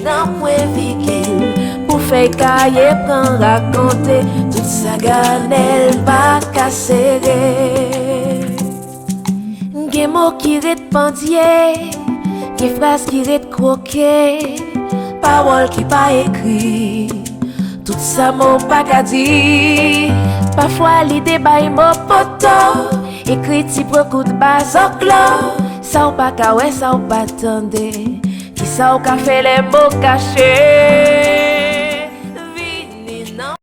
dans point viking. Pour faire cahier, prendre raconter, toute sa ganelle pas casser. Des mots qui pendier, des phrases qui croquer, paroles qui pas écrit, tout ça m'ont pas qu'à dire. Parfois l'idée baille mon poteau, écrit si beaucoup de bas au clos. Ça ou pas qu'à ouais, ça ou pas attendez, qui ça ou qu'a fait les mots cachés. Vini non.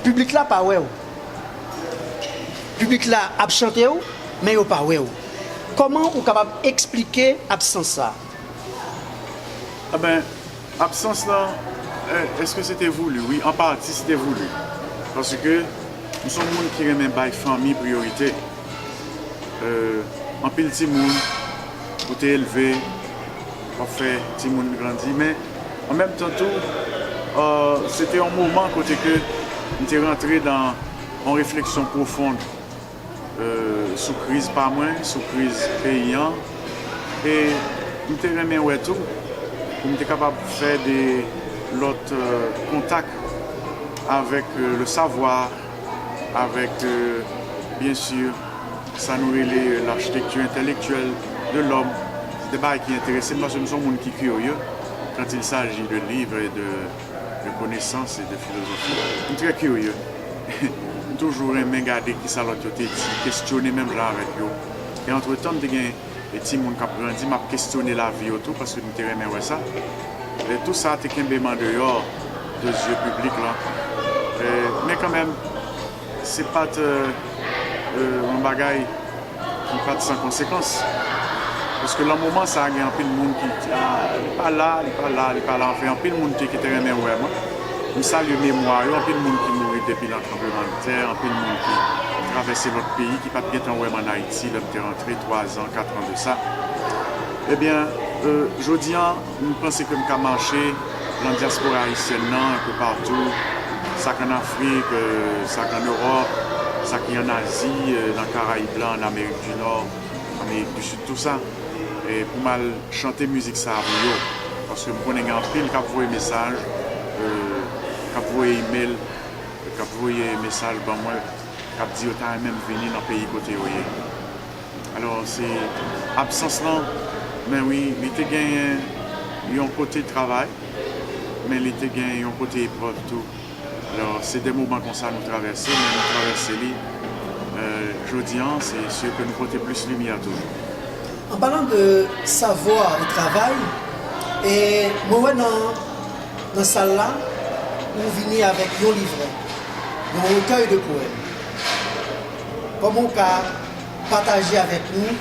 Public là pas ouais. Public là a chanté mais yo pas ouais. Comment vous capable expliquer absence ça? Ah ben, absence là, est-ce que c'était voulu? Oui, en partie c'était voulu. Parce que nous sommes des gens qui remettent la famille priorité. En pile petit monde, pour t'élever, pour faire petit monde grandir. Mais en même temps, c'était un moment côté que nous sommes rentrés dans une réflexion profonde sur la crise pas moins, sur la crise paysan. Et nous sommes remis ouais tout. Nous sommes capables de faire des contacts avec le savoir, avec bien sûr, ça nous relie l'architecture intellectuelle de l'homme. C'est des bails qui intéressent parce que nous sommes des gens qui sont curieux quand il s'agit de livres et de connaissances et de philosophie. Nous sommes très curieux. Nous toujours aimé regarder qui ça l'autre dit, questionner même là avec eux. Et entre-temps, nous avons des petits gens qui ont grandi, m'a questionné la vie autour parce que nous avons aimé ça. Et tout ça, c'est un bément dehors, de yeux publics là. Mais quand même, c'est pas un bagage qui n'est pas sans conséquence. Parce que le moment, ça a un peu de monde qui dit ah, il n'est pas là, il n'est pas là, il n'est pas là. Enfin, un peu de monde qui était vraiment ouais, moi. Je salue le mémoire, un peu de monde qui mourit depuis le tremblement de terre, un peu de monde qui traversait notre pays, qui n'a pas bien en en Haïti, là, qui est rentré 3 ans, 4 ans de ça. Eh bien, je dis, nous pensons que nous avons marché dans la diaspora haïtienne, un peu partout, ça en Afrique, ça en Europe, ça en Asie, dans les Caraïbes, en Amérique du Nord, en Amérique du Sud, tout ça. Et pour mal chanter musique, ça a vu, parce que nous connaissons un pile qui a envoyé message, qui a envoyé email, qui a envoyé message, ben moi, qui a dit que tu même venir dans le pays côté. Alors, c'est absence là. Mais oui, il était gagné un côté travail, mais il était gagné un côté épreuve tout. Alors, c'est des moments comme ça nous traverser, mais nous traverser jeudi, c'est sûr que nous portons plus lumière toujours. En parlant de savoir et travail, et moi dans la salle là, nous venons avec nos livrets, nos recueils de poèmes. Comment on peut partager avec nous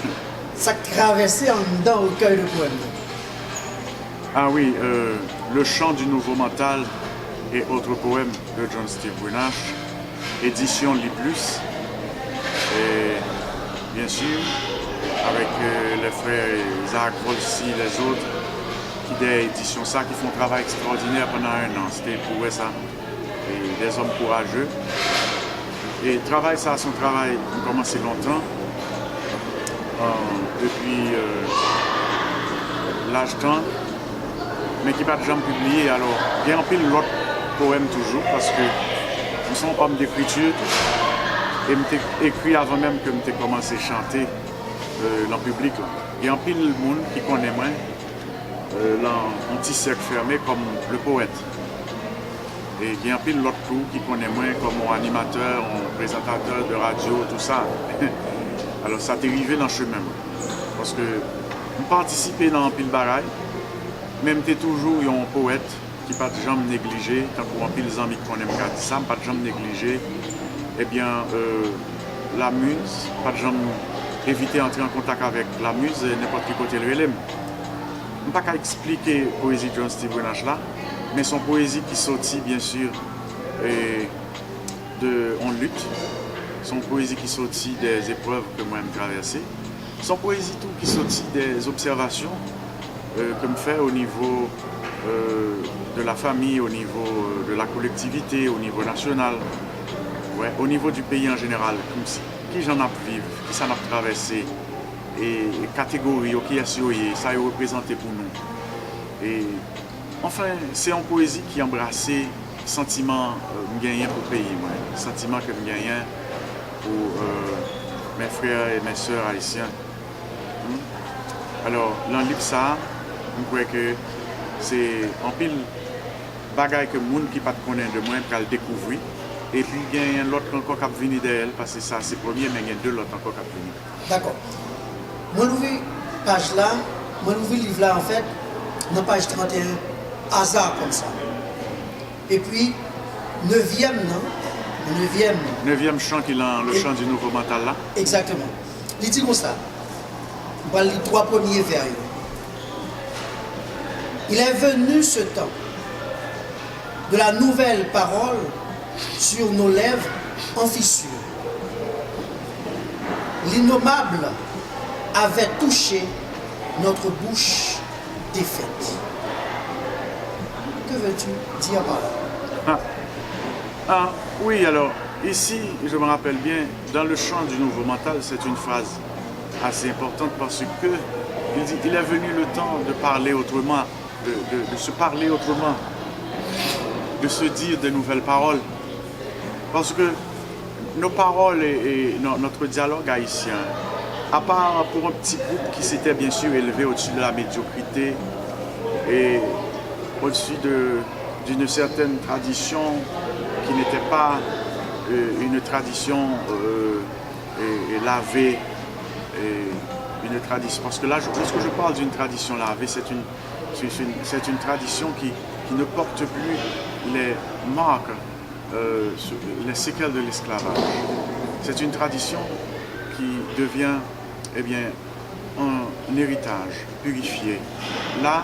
ça traversé en dedans au recueil de poèmes? Ah oui, Le chant du nouveau mental et autres poèmes de John Steve Brunache, édition Liplus. Et bien sûr, avec les frères Isaac Volsi, les autres, qui des éditions ça, qui font un travail extraordinaire pendant 1 an. C'était pour ça. Et des hommes courageux. Et travail ça, son travail, il a commencé longtemps. Depuis l'âge temps, mais qui n'a pas jamais publié. Alors, il y a un peu l'autre poème toujours, parce que nous sommes hommes d'écriture, et j'ai écrit avant même que j'ai commencé à chanter dans le public. Il y a un peu de monde qui connaît moins dans un petit cercle fermé comme le poète. Et il y a un pile l'autre tout qui connaît moins comme un animateur, un présentateur de radio, tout ça. Alors ça t'est arrivé dans le chemin. Parce que je participe dans un pile bagaille, même t'es toujours un poète qui pas de jamais négligé, tant qu'on a pile amis qui connaissent ça, pas de jamais négligé. Eh bien, la muse, pas de jamais éviter d'entrer en contact avec la muse n'importe quel côté le relève. Je ne peux pas expliquer la poésie de John Steve Grenache là, mais son poésie qui sortit bien sûr en lutte, son poésie qui sortit des épreuves que moi j'ai traversées, son poésie tout qui sortit des observations que je fais au niveau de la famille, au niveau de la collectivité, au niveau national, ouais, au niveau du pays en général, comme si, qui j'en a vécu, qui s'en a traversé, et catégorie, qui est ça est représenté pour nous. Et enfin, c'est une poésie qui embrassait le sentiment que je pour le pays, le sentiment que je gagne pour mes frères et mes sœurs haïtiens. Alors, dans le livre, ça, je crois que c'est en pile bagaille que les gens qui ne connaissent pas de moi peuvent le découvrir. Et puis, il y a l'autre encore qui vient d'elle, parce que ça, c'est le premier, mais il y a deux autres encore qui viennent. D'accord. Moi, l'ouvrir page là, moi, l'ouvrir livre là, en fait, dans page 31, hasard comme ça. Et puis, 9e, non? Le 9e chant qu'il a, le chant du nouveau mental là. Exactement. Il dit comme ça. On va lire les 3 premiers vers. Il est venu ce temps de la nouvelle parole sur nos lèvres en fissure. L'innommable avait touché notre bouche défaite. Que veux-tu dire par là? Oui, alors, ici, je me rappelle bien, dans le chant du nouveau mental, c'est une phrase assez importante parce que il dit il est venu le temps de parler autrement, de se parler autrement, de se dire de nouvelles paroles. Parce que nos paroles et notre dialogue haïtien, à part pour un petit groupe qui s'était bien sûr élevé au-dessus de la médiocrité et au-dessus d'une certaine tradition qui n'était pas une tradition lavée, une tradition. Parce que là, lorsque je parle d'une tradition lavée, c'est une tradition qui ne porte plus les marques, les séquelles de l'esclavage. C'est une tradition qui devient eh bien, un héritage purifié. Là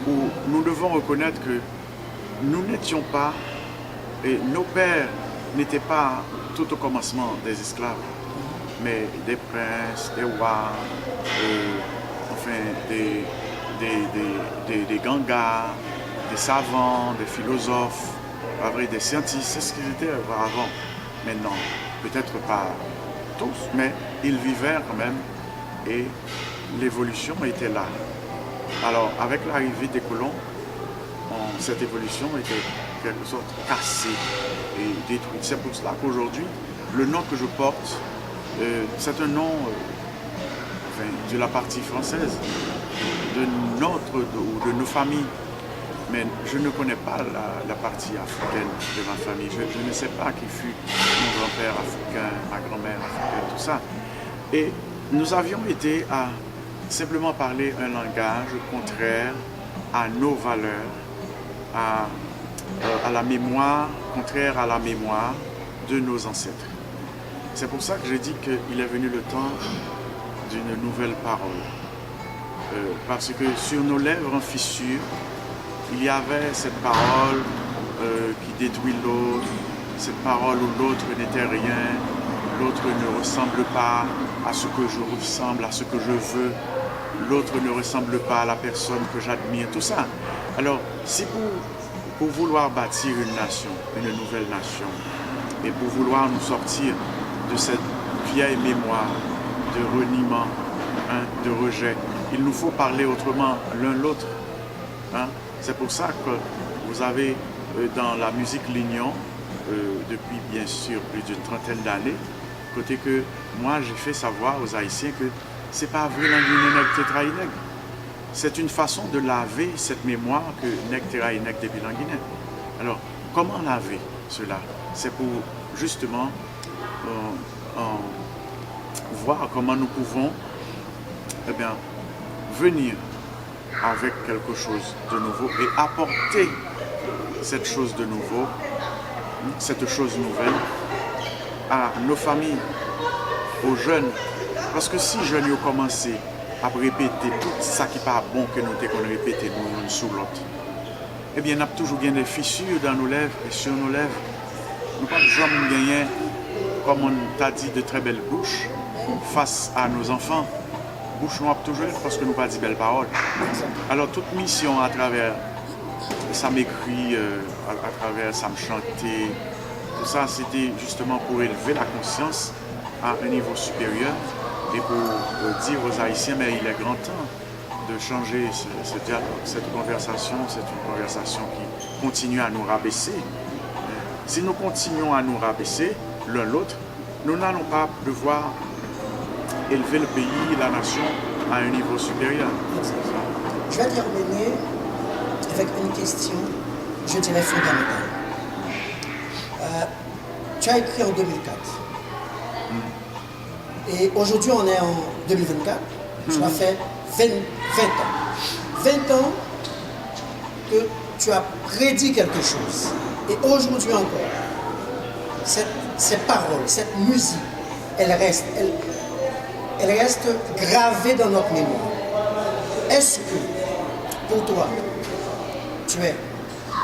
où nous devons reconnaître que nous n'étions pas, et nos pères n'étaient pas tout au commencement des esclaves, mais des princes, des rois, enfin des gangas, des savants, des philosophes, des scientifiques, c'est ce qu'ils étaient auparavant. Maintenant, peut-être pas tous, mais ils vivaient quand même et l'évolution était là. Alors, avec l'arrivée des colons, cette évolution était en quelque sorte cassée et détruite. C'est pour cela qu'aujourd'hui, le nom que je porte, c'est un nom de la partie française, de nos familles. Mais je ne connais pas la partie africaine de ma famille. Je ne sais pas qui fut mon grand-père africain, ma grand-mère africaine, tout ça. Et nous avions été à simplement parler un langage contraire à nos valeurs, à la mémoire, contraire à la mémoire de nos ancêtres. C'est pour ça que je dis qu'il est venu le temps d'une nouvelle parole. Parce que sur nos lèvres en fissure, il y avait cette parole qui détruit l'autre, cette parole où l'autre n'était rien, l'autre ne ressemble pas à ce que je ressemble, à ce que je veux, l'autre ne ressemble pas à la personne que j'admire, tout ça. Alors, si pour vouloir bâtir une nation, une nouvelle nation, et pour vouloir nous sortir de cette vieille mémoire de reniement, de rejet, il nous faut parler autrement l'un l'autre. C'est pour ça que vous avez dans la musique Lignon, depuis bien sûr plus d'une trentaine d'années, côté que moi j'ai fait savoir aux Haïtiens que c'est pas vrai l'anguiné nèg tétra nèg. C'est une façon de laver cette mémoire que nèg tétra nèg depuis l'anguiné. Alors, comment laver cela? C'est pour justement voir comment nous pouvons venir avec quelque chose de nouveau et apporter cette chose de nouveau, cette chose nouvelle à nos familles, aux jeunes. Parce que si jeunes ont commencé à répéter tout ça qui n'est pas bon que nous devons répéter nous l'un sous l'autre, eh bien, nous avons toujours des fissures dans nos lèvres et sur nos lèvres. Nous n'avons pas jamais gagné, comme on t'a dit, de très belles bouches face à nos enfants. Bouche noire toujours parce que nous n'avons pas dit belles paroles. Alors, toute mission à travers ça m'écrit, à travers ça me chanter, tout ça, c'était justement pour élever la conscience à un niveau supérieur et pour dire aux Haïtiens, mais il est grand temps de changer ce dialogue, cette conversation. C'est une conversation qui continue à nous rabaisser. Si nous continuons à nous rabaisser l'un l'autre, nous n'allons pas devoir élever le pays, la nation à un niveau supérieur. Je vais terminer avec une question, je dirais fondamentale. Tu as écrit en 2004. Et aujourd'hui, on est en 2024. Tu as fait 20 ans. 20 ans que tu as prédit quelque chose. Et aujourd'hui encore, ces paroles, cette musique, elle reste gravée dans notre mémoire. Est-ce que, pour toi, tu es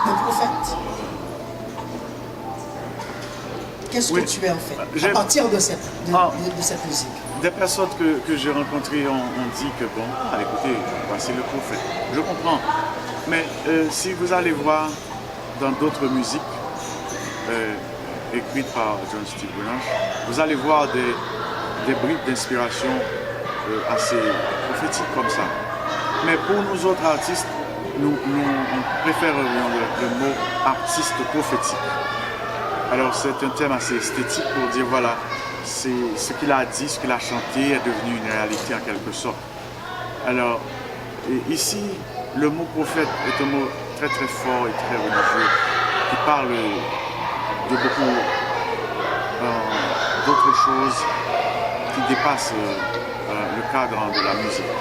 un prophète? Qu'est-ce que tu es en fait, à partir de cette musique? Des personnes que j'ai rencontrées ont dit que bon, écoutez, voici le prophète. Je comprends. Mais si vous allez voir dans d'autres musiques écrites par John Steve Blanche, vous allez voir des bribes d'inspiration assez prophétiques comme ça. Mais pour nous autres artistes, nous préférerions le mot artiste prophétique. Alors c'est un thème assez esthétique pour dire voilà, c'est ce qu'il a dit, ce qu'il a chanté est devenu une réalité en quelque sorte. Alors ici, le mot prophète est un mot très très fort et très religieux qui parle de beaucoup d'autres choses qui dépassent le cadre de la musique.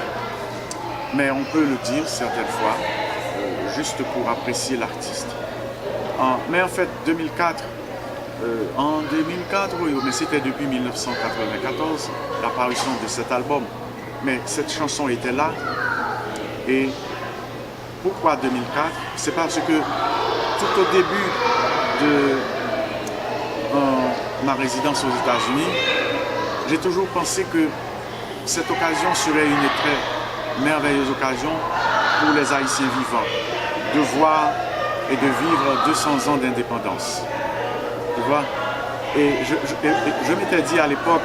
Mais on peut le dire certaines fois, juste pour apprécier l'artiste. Mais en fait, 2004, oui, mais c'était depuis 1994, l'apparition de cet album. Mais cette chanson était là. Et pourquoi 2004? C'est parce que tout au début de ma résidence aux États-Unis, j'ai toujours pensé que cette occasion serait une très merveilleuse occasion pour les Haïtiens vivants de voir et de vivre 200 ans d'indépendance. Tu vois? Et je m'étais dit à l'époque,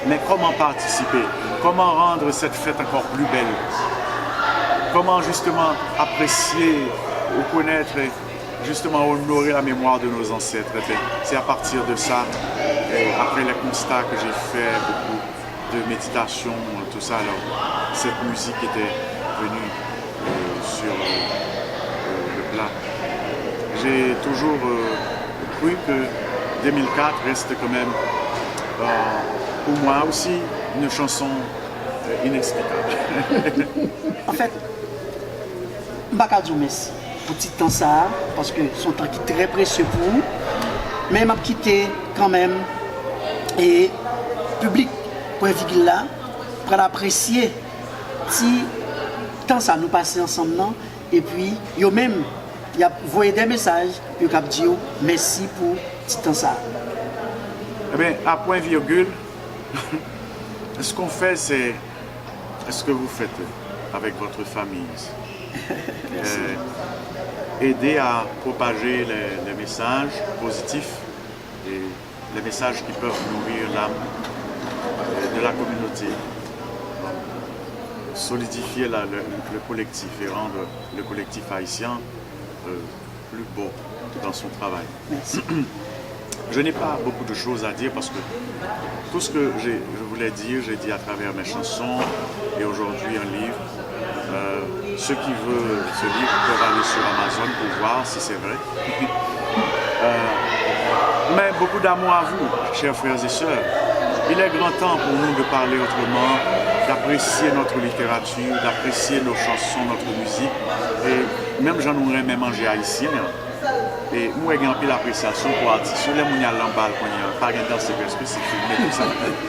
mais comment participer? Comment rendre cette fête encore plus belle? Comment justement apprécier ou connaître et justement honorer la mémoire de nos ancêtres? C'est à partir de ça, et après les constats que j'ai fait, beaucoup de méditation, tout ça, alors cette musique était venue sur le plat. J'ai toujours cru que 2004 reste quand même, pour moi aussi, une chanson inexplicable. En fait, Mbakadou merci pour petit temps ça, parce que son temps qui est très précieux pour vous. Mais m'a quitté quand même et public point virgule là pour apprécier si temps ça nous passer ensemble non et puis yo même il a envoyé des messages yo cap dit merci pour petit temps ça. Eh bien, à point virgule, ce qu'on fait c'est ce que vous faites avec votre famille. Aider à propager les messages positifs et les messages qui peuvent nourrir l'âme de la communauté. Solidifier le collectif et rendre le collectif haïtien plus beau dans son travail. Merci. Je n'ai pas beaucoup de choses à dire parce que tout ce que je voulais dire, j'ai dit à travers mes chansons et aujourd'hui un livre. Ceux qui veulent ce livre peuvent aller sur Amazon pour voir si c'est vrai. Mais beaucoup d'amour à vous, chers frères et sœurs. Il est grand temps pour nous de parler autrement, d'apprécier notre littérature, d'apprécier nos chansons, notre musique. Et même j'en aurais même manger haïtien. Et moi, j'ai un peu l'appréciation pour artistes. Les gens qui sont en bal, pas de danser parce que c'est filmé, tout ça.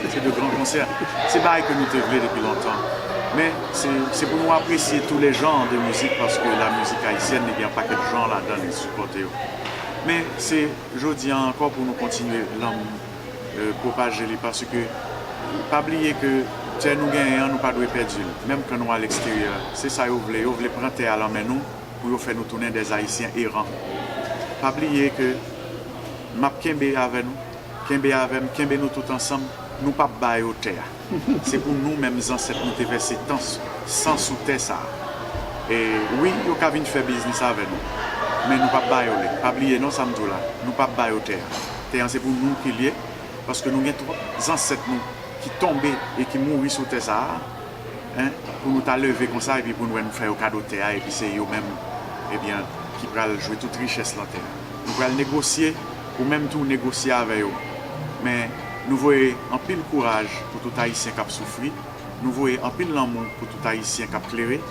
C'est de grands concerts. C'est pareil que nous te voulons depuis longtemps. Mais c'est pour nous apprécier tous les genres de musique parce que la musique haïtienne, il y a un paquet de gens là-dedans et supporter. Mais c'est, je dis encore, pour nous continuer propager parce que pas oublier que nous gagnons, nous ne pouvons pas perdre, même quand nous sommes à l'extérieur. C'est ça que vous voulez prendre terre à l'homme nous pour faire nous tourner des Haïtiens errants. Pas oublier que m'a Kembe avec nous, Kembe nous tout ensemble, nous ne pouvons pas bailler au terre. C'est pour nous mêmes ancêtres nous te verser sans sous terre ça. Et oui, nous avons fait business avec nous, mais nous ne pouvons pas bailler. Pas oublier non ça me dit là, nous ne pouvons pas bailler au terre. Terre c'est pour nous qui lié parce que nous avons trois ancêtres nous qui tombent et qui mourent sous terre ça. Hein, pour nous lever comme ça et puis pour nous faire au cadeau de terre et puis c'est eux-mêmes eh bien qui pourraient jouer toute richesse la terre. Nous pourrons négocier ou même tout négocier avec eux. Mais nous voyons un pile courage pour tout Haïtien qui a souffert. Nous voyons un pile l'amour pour tout Haïtien qui a clairé.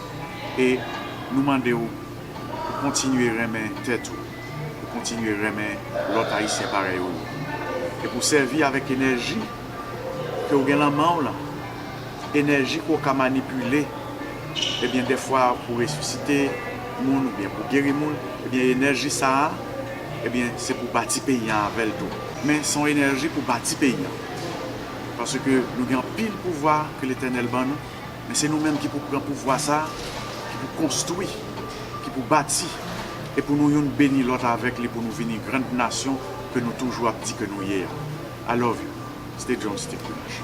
Et nous demandons pour continuer à remettre tête, pour continuer à remettre l'autre Haïtien pareil. Et pour servir avec énergie que vous avez la main là. Énergie qu'on peut manipuler, et bien des fois pour ressusciter le monde ou bien pour guérir le monde, et bien énergie ça, et bien c'est pour bâtir pays avec tout. Mais son énergie pour bâtir pays. Parce que nous avons pile pouvoir que l'Éternel bat nous, mais c'est nous-mêmes qui pouvons prendre pouvoir ça, qui pouvons construire, qui pouvons bâtir, et pour nous bénir l'autre avec lui pour nous venir une grande nation que nous toujours dit que nous hier. I love you. C'était John Steve Kunash.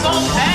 son père.